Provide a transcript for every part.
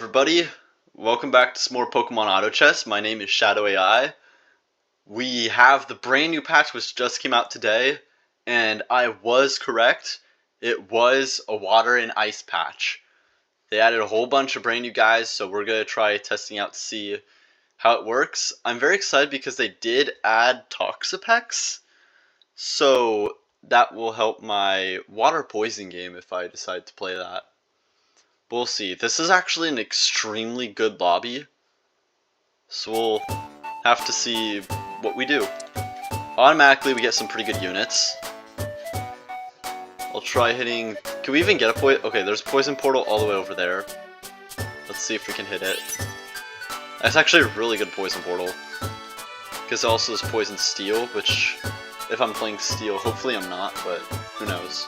everybody, welcome back to some more Pokemon Auto Chess. My name is Shadow AI. We have the brand new patch which just came out today, and I was correct. It was a water and ice patch. They added a whole bunch of brand new guys, so we're going to try testing out to see how it works. I'm very excited because they did add Toxapex, so that will help my water poison game if I decide to play that. We'll see. This is actually an extremely good lobby, so we'll have to see what we do. Automatically, we get some pretty good units. I'll try hitting... Can we even get a poison? Okay, there's a poison portal all the way over there. Let's see if we can hit it. That's actually a really good poison portal. Because it also has poison steel, which, if I'm playing steel, hopefully I'm not, but who knows.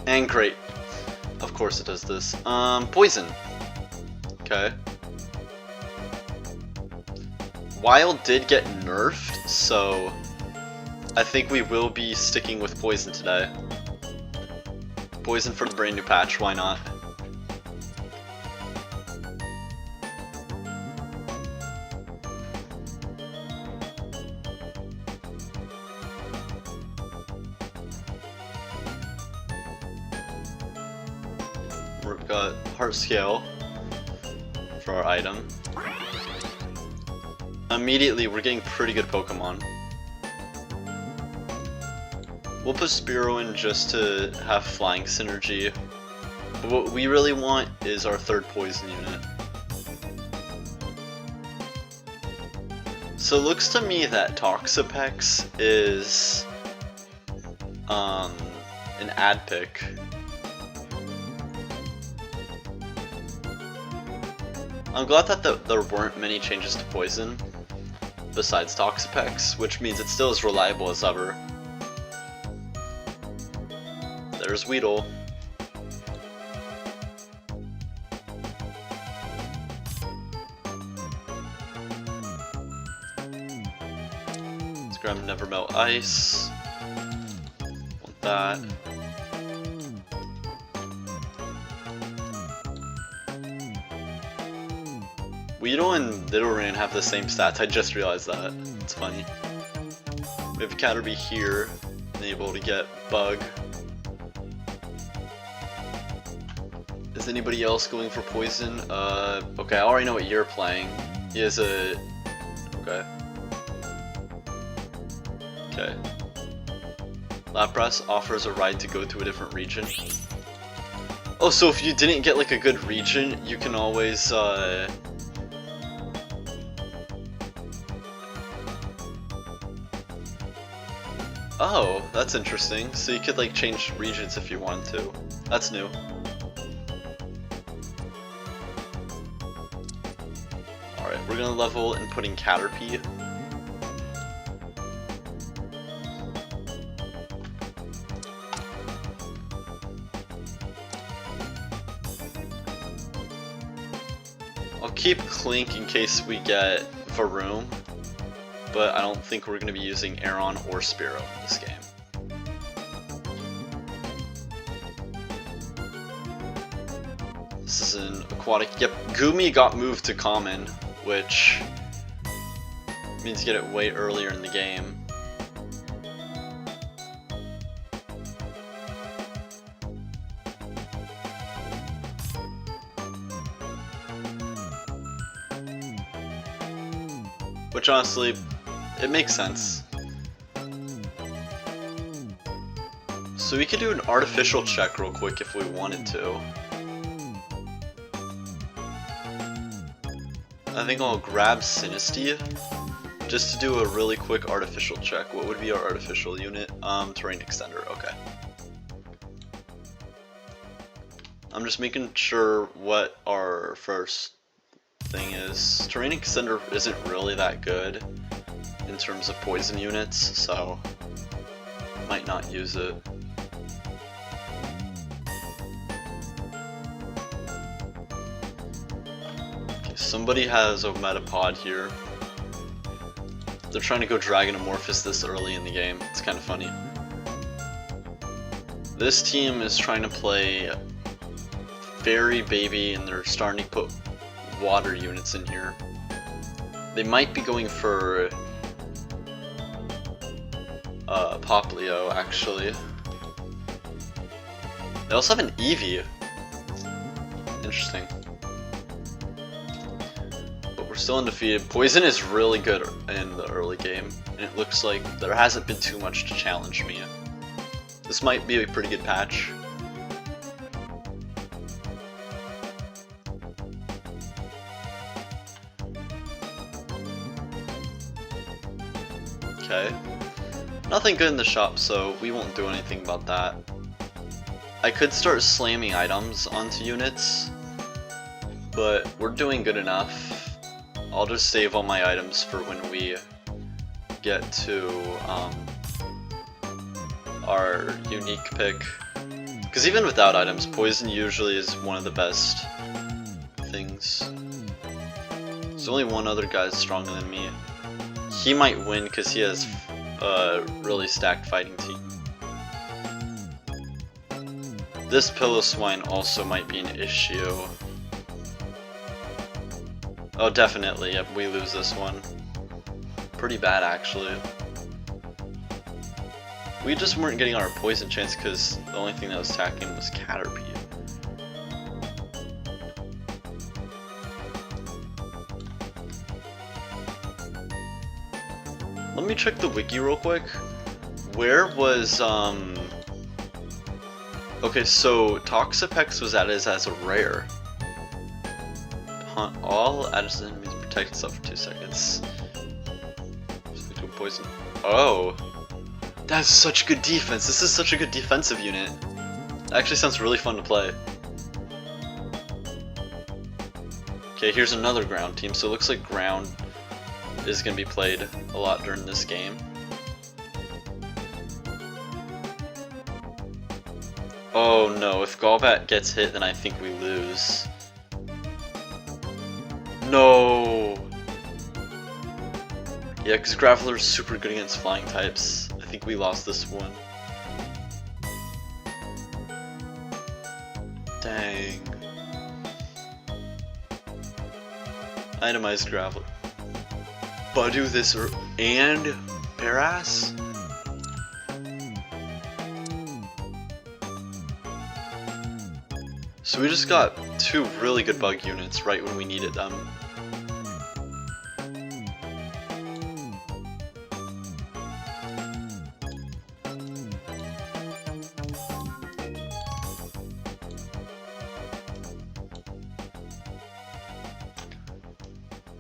And great. Of course it does this. Poison. Okay. Wild did get nerfed, so I think we will be sticking with poison today. Poison for the brand new patch, why not? We've got Heart Scale for our item. Immediately, we're getting pretty good Pokemon. We'll put Spearow in just to have flying synergy. But what we really want is our third poison unit. So it looks to me that Toxapex is an ad pick. I'm glad that there weren't many changes to poison besides Toxapex, which means it's still as reliable as ever. There's Weedle. Let's grab Never Melt Ice. Want that. Weedle and Nidoran have the same stats, I just realized that. It's funny. We have Caterpie here, and able to get Bug. Is anybody else going for Poison? Okay, I already know what you're playing. He has a... Okay. Okay. Lapras offers a ride to go to a different region. Oh, so if you didn't get like a good region, you can always, Oh, that's interesting. So you could like change regions if you wanted to. That's new. Alright, we're gonna level and put in Caterpie. I'll keep Clink in case we get Varoom, but I don't think we're going to be using Aeron or Spearow in this game. This is an aquatic. Yep, Goomy got moved to common, which means you get it way earlier in the game. Which honestly, it makes sense. So we could do an artificial check real quick if we wanted to. I think I'll grab Sinistea just to do a really quick artificial check. What would be our artificial unit? Terrain Extender, okay. I'm just making sure what our first thing is. Terrain Extender isn't really that good in terms of poison units, so might not use it. Okay, somebody has a Metapod here. They're trying to go Dragon Amorphous this early in the game. It's kind of funny. This team is trying to play Fairy Baby and they're starting to put water units in here. They might be going for Poplio, actually. They also have an Eevee. Interesting. But we're still undefeated. Poison is really good in the early game, and it looks like there hasn't been too much to challenge me. This might be a pretty good patch. Okay. Nothing good in the shop, so we won't do anything about that. I could start slamming items onto units, but we're doing good enough. I'll just save all my items for when we get to our unique pick. Because even without items, poison usually is one of the best things. There's only one other guy stronger than me. He might win because he has a really stacked fighting team. This Pillow Swine also might be an issue. Oh, definitely, yep, we lose this one. Pretty bad, actually. We just weren't getting our poison chance because the only thing that was attacking was Caterpie. Let me check the wiki real quick. Where was, okay, so Toxapex was added as a rare. All added enemies protect itself for 2 seconds. Poison. Oh! That's such good defense! This is such a good defensive unit. It actually sounds really fun to play. Okay, here's another ground team, so it looks like ground is going to be played a lot during this game. Oh no, if Golbat gets hit, then I think we lose. No! Yeah, because Graveler's super good against flying types. I think we lost this one. Dang. Itemized Graveler. Budu this and Parass? So we just got 2 really good bug units right when we needed them.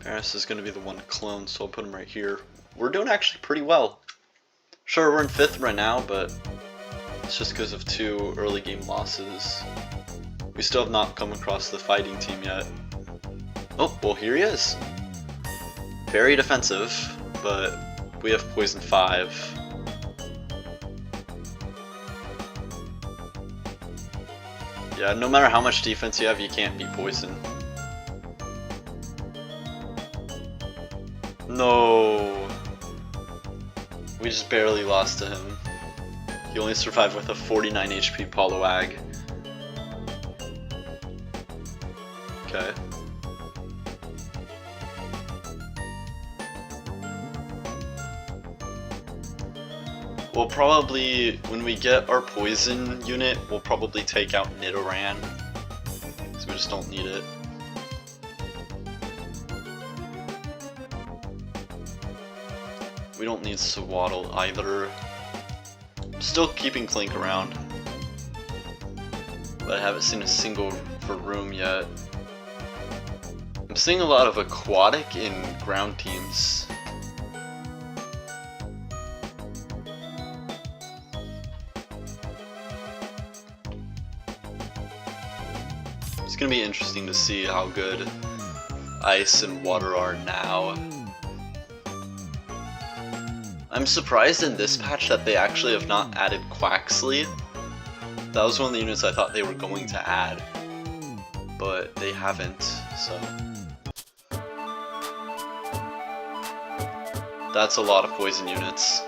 Paris is going to be the one clone, so I'll put him right here. We're doing actually pretty well. Sure, we're in 5th right now, but it's just because of 2 early game losses. We still have not come across the fighting team yet. Oh, well here he is. Very defensive, but we have Poison 5. Yeah, no matter how much defense you have, you can't beat Poison. No! We just barely lost to him. He only survived with a 49 HP Poliwag. Okay. We'll probably, when we get our poison unit, we'll probably take out Nidoran, because we just don't need it. We don't need Swaddle either. I'm still keeping Clink around, but I haven't seen a single for room yet. I'm seeing a lot of aquatic in ground teams. It's gonna be interesting to see how good ice and water are now. I'm surprised in this patch that they actually have not added Quaxley. That was one of the units I thought they were going to add, but they haven't, so. That's a lot of poison units.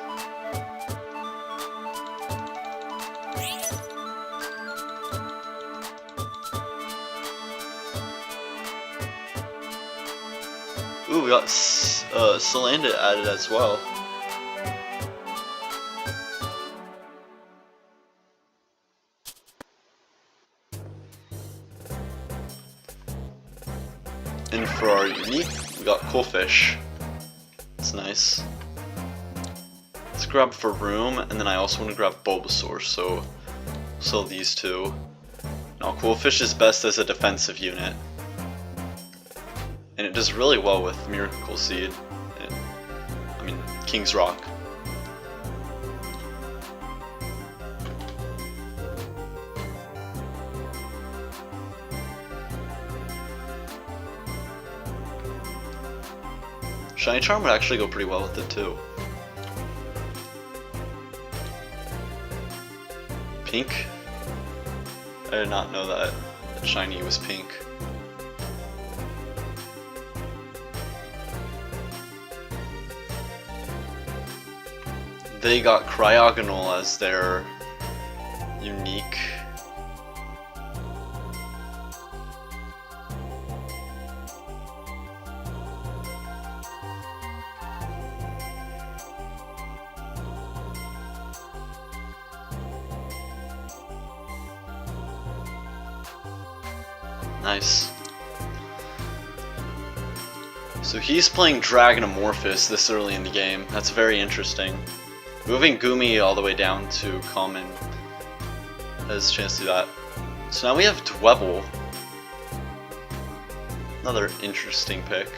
Ooh, we got Salandit added as well. And for our unique, we got Coolfish. That's nice. Let's grab for room, and then I also want to grab Bulbasaur, so sell these two. Now, Coolfish is best as a defensive unit, and it does really well with Miracle Seed. I mean, King's Rock. Shiny Charm would actually go pretty well with it too. Pink? I did not know that Shiny was pink. They got Cryogonal as their unique. Nice. So he's playing Dragon Amorphous this early in the game. That's very interesting. Moving Goomy all the way down to common has a chance to do that. So now we have Dwebble. Another interesting pick.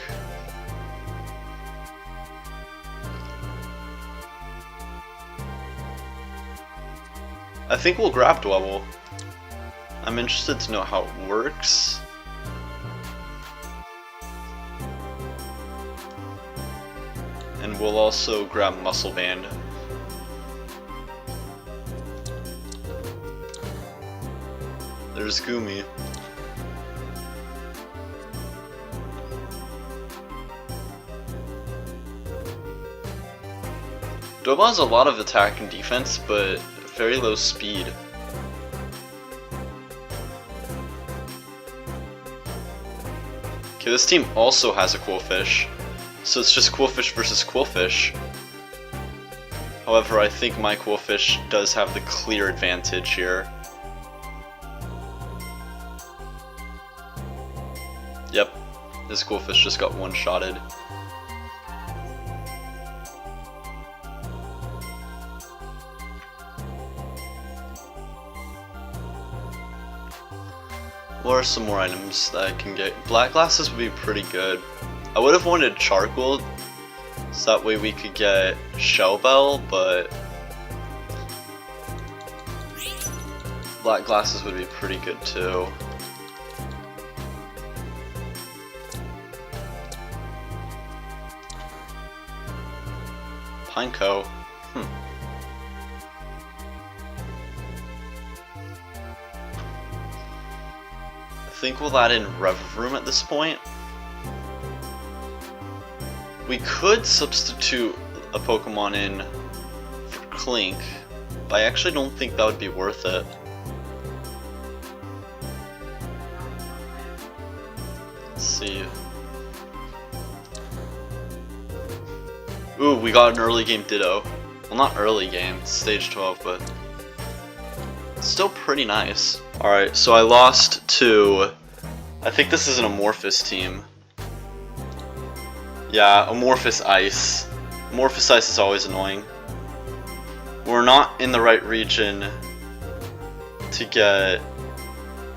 I think we'll grab Dwebble. I'm interested to know how it works. And we'll also grab Muscle Band. There's Goomy. Dwebble has a lot of attack and defense, but very low speed. Okay, this team also has a Coolfish, so it's just Coolfish versus Coolfish. However, I think my Coolfish does have the clear advantage here. Yep, this Coolfish just got one-shotted. What are some more items that I can get? Black Glasses would be pretty good. I would have wanted Charcoal, so that way we could get Shell Bell, but Black Glasses would be pretty good too. Pineco. I think we'll add in Revavroom at this point. We could substitute a Pokemon in for Clink, but I actually don't think that would be worth it. Let's see. Ooh, we got an early game Ditto. Well, not early game, it's stage 12, but it's still pretty nice. Alright, so I lost to, I think this is an Amorphous team. Yeah, Amorphous Ice. Amorphous Ice is always annoying. We're not in the right region to get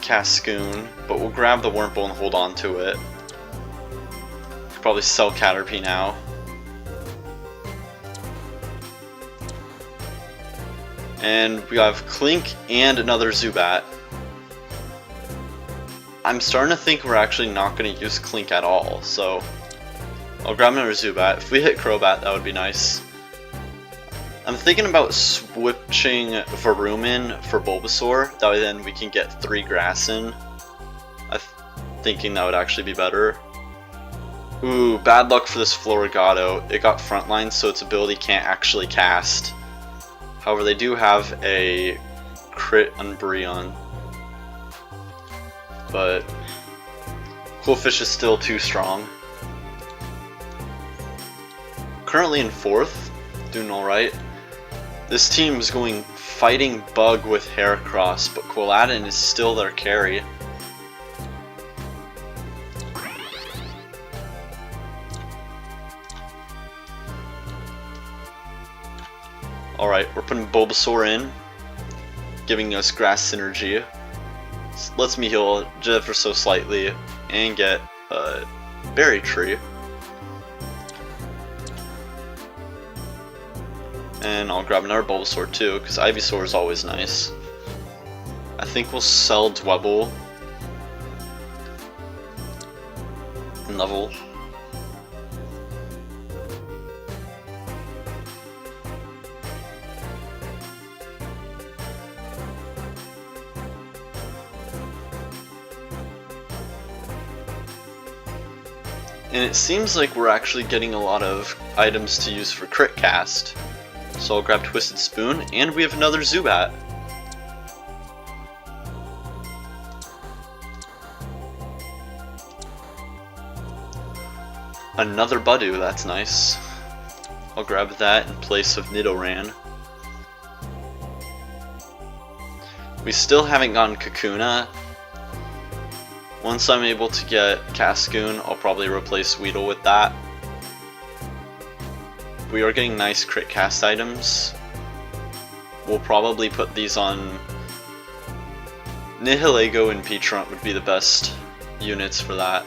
Cascoon, but we'll grab the Wurmple and hold on to it. Could probably sell Caterpie now. And we have Clink and another Zubat. I'm starting to think we're actually not going to use Clink at all, so I'll grab another Zubat. If we hit Crobat, that would be nice. I'm thinking about switching Varoom in for Bulbasaur, that way then we can get 3 Grass in. I'm thinking that would actually be better. Ooh, bad luck for this Florigato. It got frontline, so its ability can't actually cast. However, they do have a crit Umbreon. But Coolfish is still too strong. currently in 4th, doing alright. This team is going Fighting Bug with Heracross, but Quilladin is still their carry. Alright, we're putting Bulbasaur in, giving us Grass Synergy. Lets me heal ever so slightly and get a Berry Tree. And I'll grab another Bulbasaur too, because Ivysaur is always nice. I think we'll sell Dwebble and level. And it seems like we're actually getting a lot of items to use for crit cast. So I'll grab Twisted Spoon, and we have another Zubat. Another Budew, that's nice. I'll grab that in place of Nidoran. We still haven't gotten Kakuna. Once I'm able to get Cascoon, I'll probably replace Weedle with that. We are getting nice crit cast items. We'll probably put these on Nihilego and Peachrunt would be the best units for that.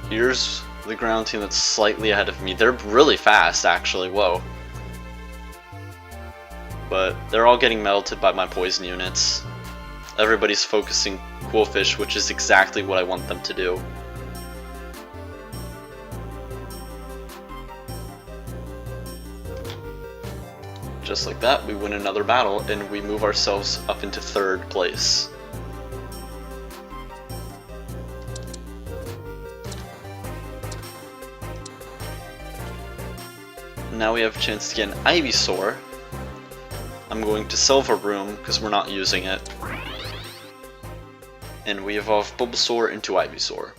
Here's the ground team that's slightly ahead of me. They're really fast actually, whoa. But they're all getting melted by my poison units. Everybody's focusing Qwilfish, which is exactly what I want them to do. Just like that, we win another battle and we move ourselves up into 3rd place. Now we have a chance to get an Ivysaur. I'm going to Silver Room because we're not using it. And we evolve Bulbasaur into Ivysaur.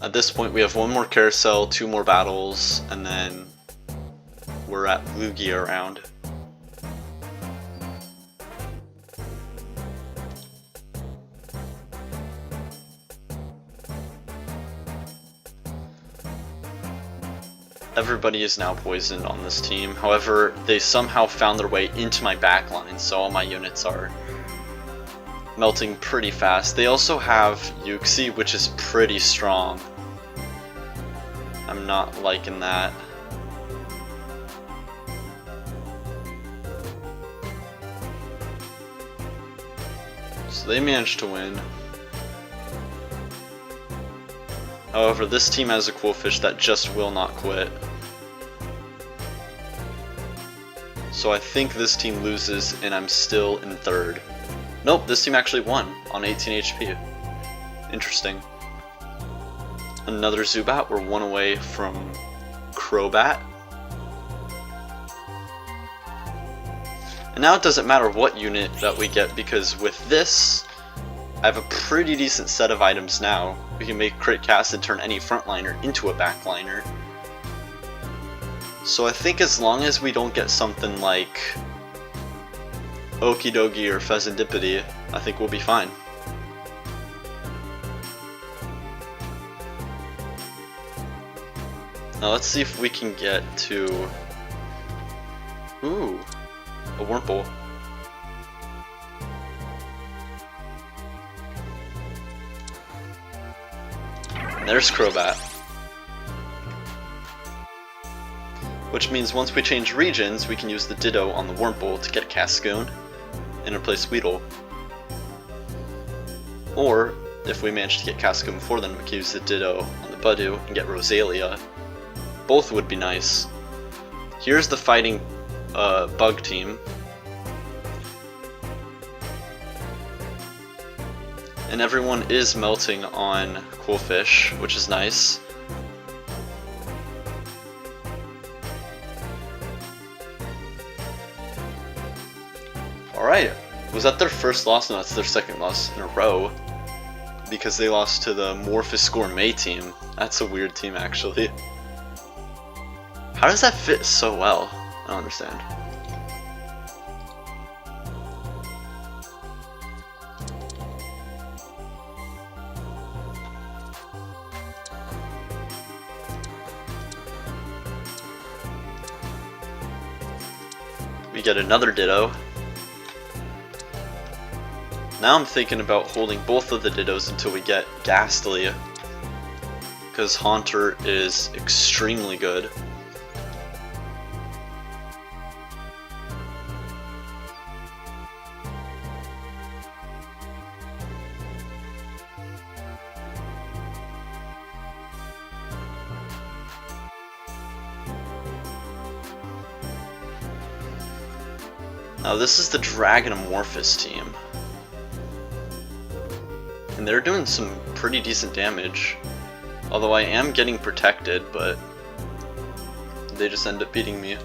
At this point we have one more carousel, 2 more battles, and then we're at Lugia round. Everybody is now poisoned on this team, however they somehow found their way into my backline, so all my units are melting pretty fast. They also have Uxie, which is pretty strong. I'm not liking that. So they managed to win. However, this team has a Qwilfish that just will not quit. So I think this team loses and I'm still in 3rd. Nope, this team actually won on 18 HP. Interesting. Another Zubat, we're 1 away from Crobat. And now it doesn't matter what unit that we get, because with this, I have a pretty decent set of items now. We can make crit cast and turn any frontliner into a backliner. So I think as long as we don't get something like Okidogi or Pheasantipede, I think we'll be fine. Now let's see if we can get to... Ooh, a Wurmple. There's Crobat. Which means once we change regions, we can use the Ditto on the Wurmple to get Cascoon and replace Weedle. Or, if we manage to get Cascoon before then, we can use the Ditto on the Budew and get Rosalia. Both would be nice. Here's the fighting bug team. And everyone is melting on Qwilfish, which is nice. Alright, was that their first loss? No, that's their second loss in a row. because they lost to the Morphous Gourmet team. That's a weird team, actually. How does that fit so well? I don't understand. We get another Ditto. Now I'm thinking about holding both of the Dittos until we get Ghastly, because Haunter is extremely good. Now this is the Dragonomorphous team. And they're doing some pretty decent damage. Although I am getting protected, but they just end up beating me.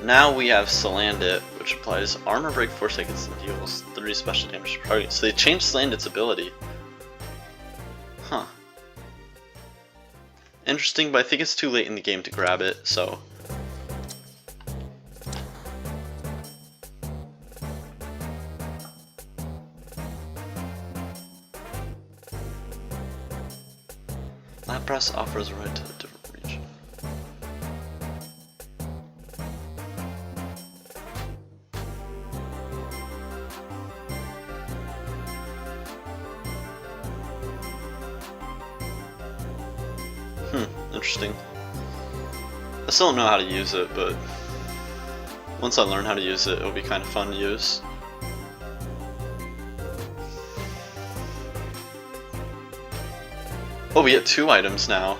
Now we have Salandit, which applies Armor Break 4 seconds and deals 30 special damage per target. So they changed Salandit's ability. Huh. Interesting, but I think it's too late in the game to grab it, so... Lapras offers a ride to a different region. Interesting. I still don't know how to use it, but once I learn how to use it, it'll be kind of fun to use. Oh, we get 2 items now.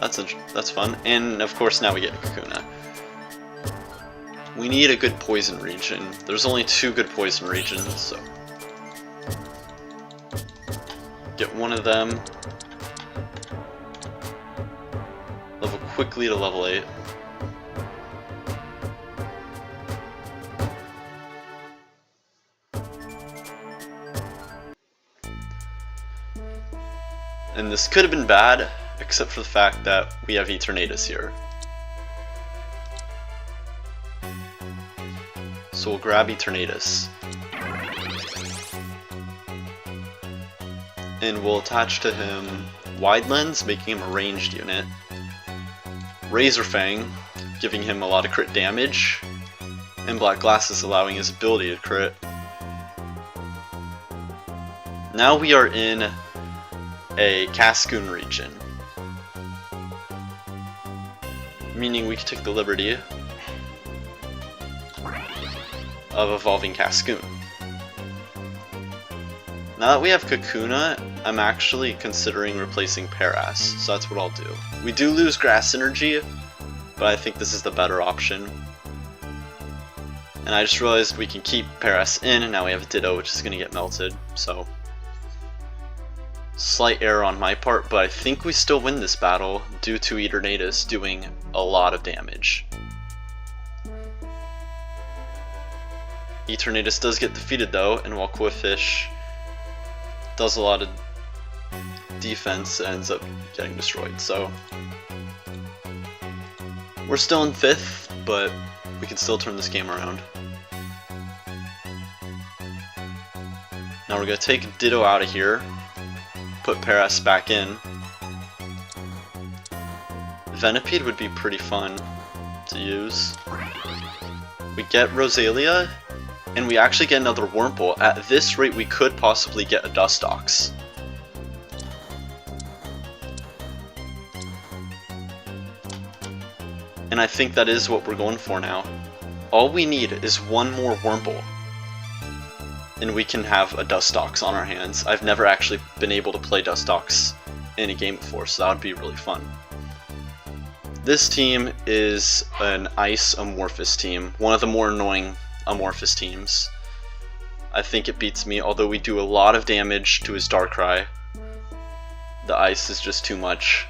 That's fun. And of course now we get Kakuna. We need a good poison region. There's only 2 good poison regions, so get one of them. Level quickly to level 8. And this could have been bad, except for the fact that we have Eternatus here. So we'll grab Eternatus. And we'll attach to him Wide Lens, making him a ranged unit. Razor Fang, giving him a lot of crit damage. And Black Glasses, allowing his ability to crit. Now we are in a Cascoon region, meaning we can take the liberty of evolving Cascoon. Now that we have Kakuna, I'm actually considering replacing Paras, so that's what I'll do. We do lose Grass Energy, but I think this is the better option. And I just realized we can keep Paras in, and now we have a Ditto, which is going to get melted, so... Slight error on my part, but I think we still win this battle due to Eternatus doing a lot of damage. Eternatus does get defeated though, and while Qwilfish does a lot of defense, it ends up getting destroyed. So we're still in 5th, but we can still turn this game around. Now we're going to take Ditto out of here. Put Paras back in. Venipede would be pretty fun to use. We get Rosalia, and we actually get another Wurmple. At this rate, we could possibly get a Dustox. And I think that is what we're going for now. All we need is one more Wurmple, and we can have a Dustox on our hands. I've never actually been able to play Dustox in a game before, so that would be really fun. This team is an Ice Amorphous team, one of the more annoying Amorphous teams. I think it beats me, although we do a lot of damage to his Darkrai. The Ice is just too much.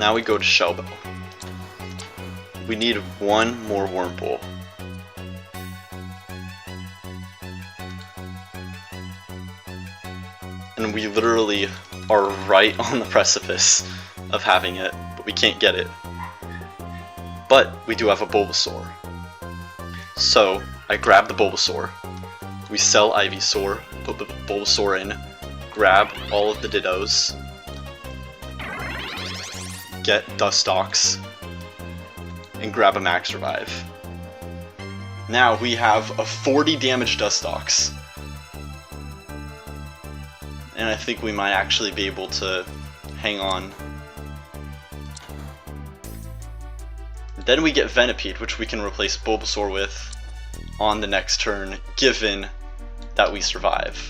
Now we go to Shellbell. We need one more Wormpool. And we literally are right on the precipice of having it, but we can't get it. But we do have a Bulbasaur. So I grab the Bulbasaur. We sell Ivysaur, put the Bulbasaur in, grab all of the Dittos, get Dustox, and grab a Max Revive. Now we have a 40 damage Dustox. And I think we might actually be able to hang on. Then we get Venipede, which we can replace Bulbasaur with on the next turn, given that we survive.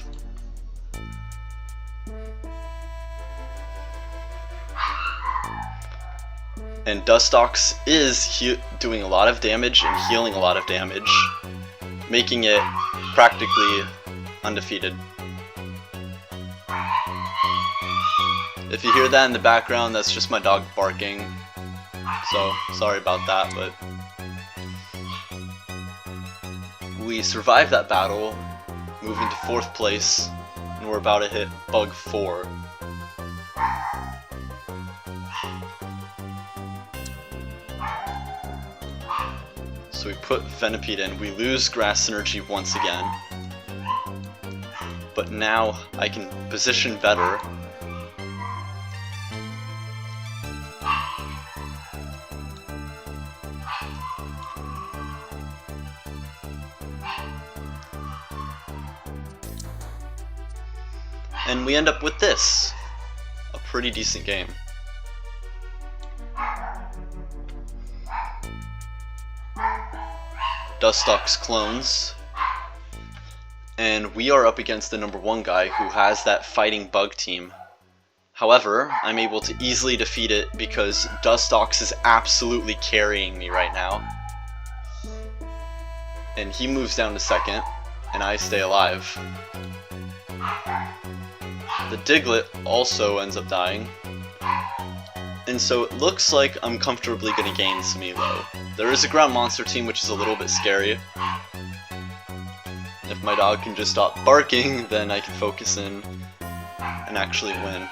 And Dustox is doing a lot of damage and healing a lot of damage, making it practically undefeated. If you hear that in the background, that's just my dog barking. So, sorry about that, but we survived that battle, moving to 4th place, and we're about to hit Bug 4. So we put Venipede in, we lose Grass Synergy once again, but now I can position better. And we end up with this. A pretty decent game. Dustox clones. And we are up against the #1 guy who has that fighting bug team. However, I'm able to easily defeat it because Dustox is absolutely carrying me right now. And he moves down to 2nd, and I stay alive. The Diglett also ends up dying, and so it looks like I'm comfortably going to gain some elo. There is a ground monster team, which is a little bit scary. If my dog can just stop barking, then I can focus in and actually win.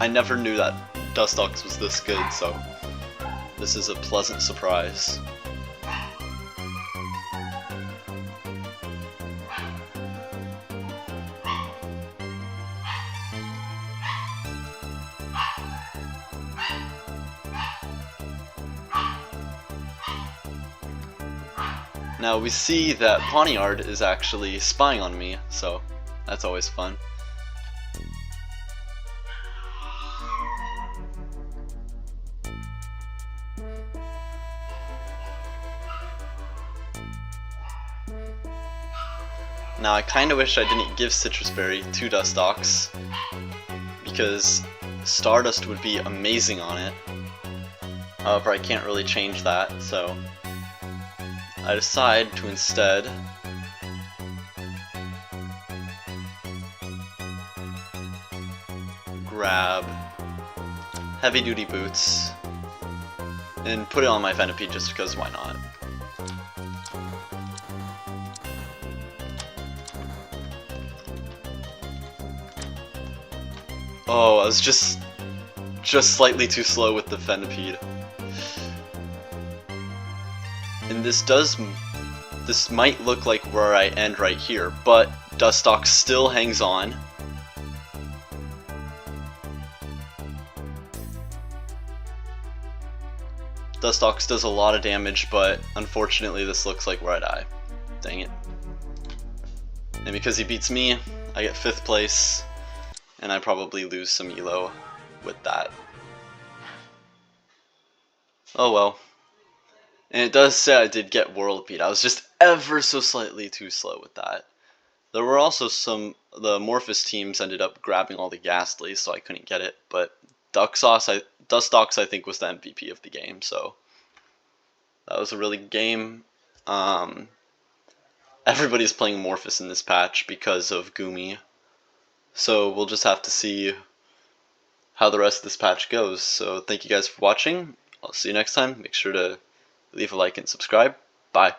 I never knew that Dustox was this good, so this is a pleasant surprise. Now we see that Pawniard is actually spying on me, so that's always fun. Now I kinda wish I didn't give Citrus Berry to Dustox, because Stardust would be amazing on it. However, I can't really change that, so I decide to instead grab Heavy Duty Boots and put it on my Venipede just because why not. Oh, I was just slightly too slow with the Venipede. And this might look like where I end right here, but Dustox still hangs on. Dustox does a lot of damage, but unfortunately this looks like where I die. Dang it. And because he beats me, I get 5th place, and I probably lose some elo with that. Oh well. And it does say I did get World Beat. I was just ever so slightly too slow with that. There were also the Morphous teams ended up grabbing all the Ghastlies, so I couldn't get it, but Dustox I think was the MVP of the game, so that was a really good game. I everybody's playing Morphus in this patch because of Gumi. So we'll just have to see how the rest of this patch goes. So thank you guys for watching. I'll see you next time. Make sure to leave a like and subscribe. Bye.